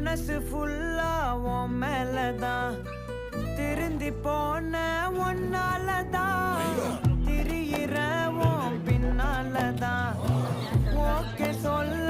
மனசு ஃபுல்லா உன் மேலதான் திருந்தி போன ஒன்னாலதான் திரியிற உன் பின்னாலதான் ஓகே சொல்ல